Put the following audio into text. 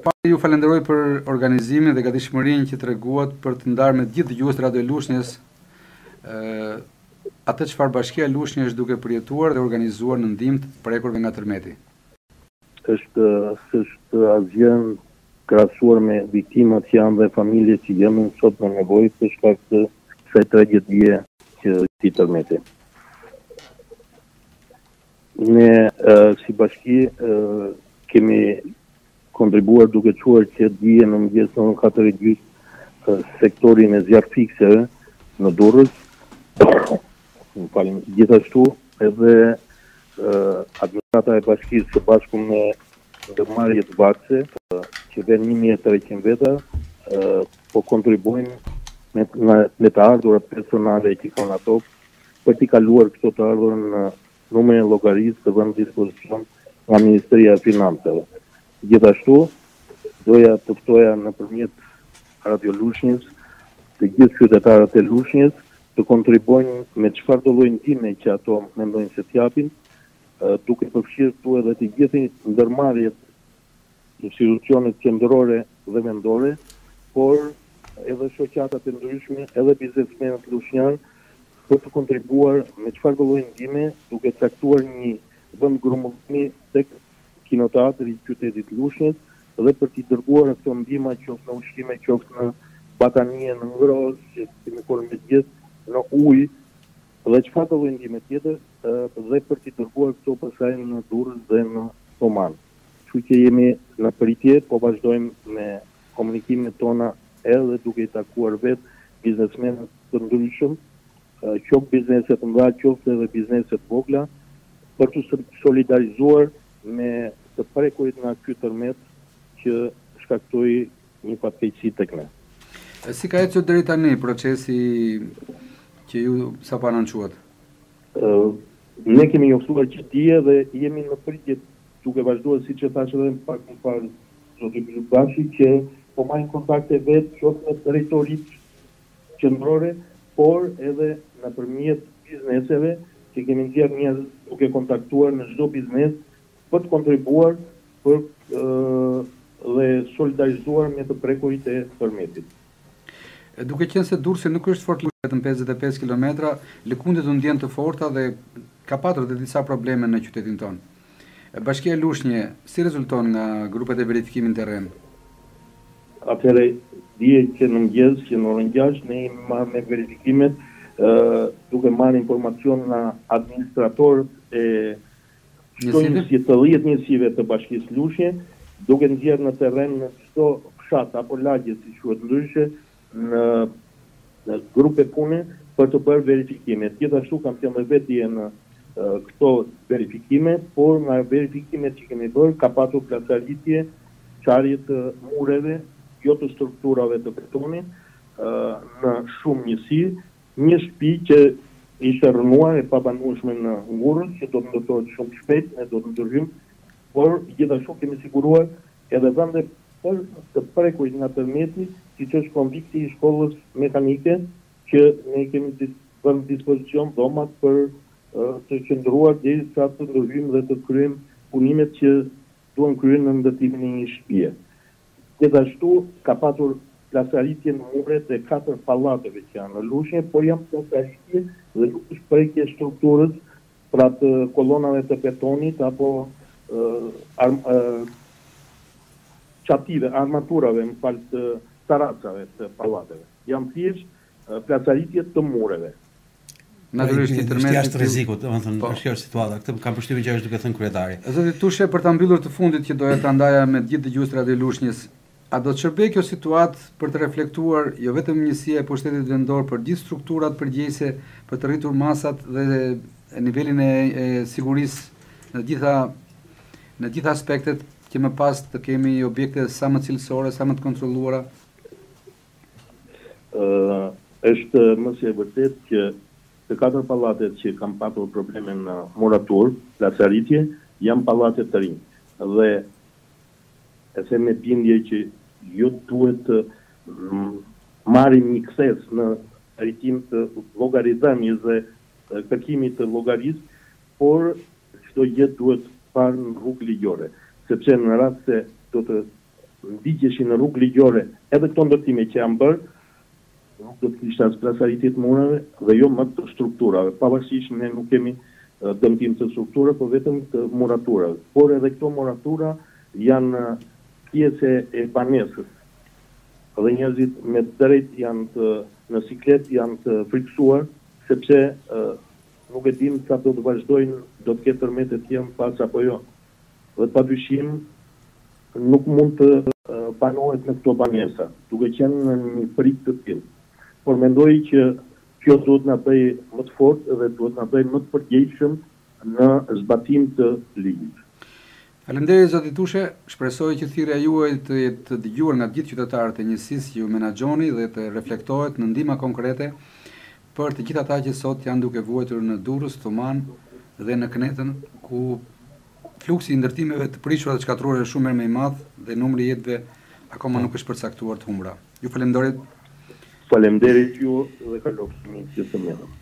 Ju falenderoj për organizimin dhe gatishmërinë që treguat për të ndarë me gjithë dëgjuesit Radio Lushnjës atë çfarë Bashkia e Lushnjës është duke përjetuar dhe organizuar në ndihmë të prekurve nga tërmeti. Është asgjë krahasuar me viktimat që janë dhe familjet që janë sot në nevojë për shkak të kësaj tragjedie që ti tërmeti. Ne si bashki kemi kontribuar duke quar që dije në mëngjes në 4:30 sektorin e zjarr fikseve në Durrës. Gjithashtu edhe administrata e bashkisë së bashku me ndërmarrje të vakse që vjen 1300 veta po kontribuojnë me të ardhurat personale që kanë ato për t'i kaluar këto të ardhur në numrin e llogarisë të vënë në dispozicion nga Ministria e Financave. Gjithashtu, doja të ftoja nëpërmjet Radio Lushnjës të gjithë qytetarët e Lushnjës të kontribuojnë me çfarëdo lloj ndihme që ato mendojnë se t'japin, duke përfshirë këtu edhe të gjithë ndërmarrjet institucionet qendrore dhe vendore, por edhe shoqatat e ndryshme, edhe biznesmenët lushnjanë për të kontribuar me çfarëdo lloj ndihme, duke caktuar një vend grumullimi tek kinoteatri i qytetit Lushnjës dhe për t'i dërguar këto ndihma qoftë në ushqime, qoftë në batanie, në ngrohtë, që kemi kohë me gjithë, në ujë dhe çfarëdo lloj ndihme tjetër dhe për t'i dërguar këto pasaj në Durrës dhe në Oman. Kështu që jemi në pritje, po vazhdojmë me komunikimet tona edhe duke i takuar vetë biznesmenët të ndryshëm, qoftë bizneset të mëdha, qoftë edhe bizneset vogla, për të solidarizuar me të prekurit nga ky tërmet që shkaktoi një fatkeqësi tek ne. Si ka ecur deri tani procesi që ju sapo anoncuat? Ne kemi njoftuar që dije dhe jemi në pritje duke vazhduar siç e thash edhe pak më parë zoti Bashi që po marrin kontakte vetë qoftë me drejtoritë qendrore, por edhe nëpërmjet bizneseve që kemi nxjerrë njerëz duke kontaktuar në çdo biznes për të kontribuar për dhe solidarizuar me të prekurit e tërmetit. Duke qenë se Durrësi nuk është fort vetëm 55 kilometra, lëkundët u ndjen të forta dhe ka patur edhe disa probleme në qytetin tonë. Bashkia e Lushnjë si rezulton nga grupet e verifikimit terren? Atëherë dije që në mëngjes, që në orën 6 ne jemi marrë me verifikimet duke marrë informacion nga administratorët e çdo njësie të 10 njësive të Bashkisë Lushnjë, duke nxjerrë në terren në çdo fshat apo lagje si quhet ndryshe në grupe pune për të bërë verifikime. Gjithashtu kam thënë vetë në këto verifikime, por nga verifikimet që kemi bërë ka patur plasarditje, çarje të mureve, jo të strukturave të betonit, në shumë njësi, një shtëpi që ishte rënuar e pabanueshme në Ngurrës, që do të ndërtohet shumë shpejt, ne do të ndërhyjmë, por gjithashtu kemi siguruar edhe vende për të prekurit nga tërmeti, siç është konvikti i shkollës mekanike, që ne kemi vënë në dispozicion dhomat për të qëndruar derisa të ndërhyjmë dhe të kryejmë punimet që duhen kryer në ndërtimin e një shtëpie. Gjithashtu ka patur plasaritje në muret e 4 pallateve që janë në Lushnjë, por janë plasaritje dhe nuk është prekje strukturës pra të kolonave të betonit apo çative, armaturave, të taracave të pallateve. Janë thjesht plasaritje të mureve. Natyrisht është jashtë rrezikut, domethënë është kjo situata. Këtë kam përshtypjen që është duke thënë kryetari. Zoti Tushe, për ta mbyllur të fundit që doja ta ndaja me gjithë dëgjuesit Radio Lushnjës, a do të shërbej kjo situatë për të reflektuar jo vetëm njësia e pushtetit vendor, por gjithë strukturat përgjegjëse për të rritur masat dhe nivelin e sigurisë në gjitha aspektet, që më pas të kemi objekte sa më cilësore, sa më të kontrolluara? Është mëse e vërtet që të 4 pallatet që kanë patur probleme në muratur, plasaritje, janë pallate të rinj. Dhe e them me bindje që jo duhet të marrim një kses në rritim të llogarizimit dhe kërkimit të llogarisë, por çdo gjë duhet parë në rrugë ligjore, sepse në rast se do të ndiqeshin në rrugë ligjore edhe këto ndërtime që janë bërë, nuk do të kishte as klasaritet murave dhe jo më të strukturave. Pavarësisht ne nuk kemi dëmtim të strukturave, por vetëm të muraturave. Por edhe këto muratura janë pjesë e banesës. Dhe njerëzit me drejt janë në siklet janë të friksuar, sepse nuk e dim sa do të vazhdojnë, do të ketë tërmete të jenë pas apo jo. Dhe padyshim nuk mund të panohet me këto banesa, duke qenë në një frikë të tillë. Por mendoj që kjo duhet na bëj më të fortë dhe duhet na bëj më të përgjegjshëm në zbatim të ligjit. Faleminderit zoti Tushe, shpresoj që thirrja juaj të jetë të dëgjuar nga gjithë qytetarët e njësisë që ju menaxhoni dhe të reflektohet në ndihma konkrete për të gjithë ata që sot janë duke vuajtur në Durrës, Thuman dhe në Knetën, ku fluksi i ndërtimeve të prishura dhe shkatruara është shumë më i madh dhe numri i jetëve akoma nuk është përcaktuar të humbura. Ju falenderoj. Faleminderit ju dhe kalofshi mirë të mirë.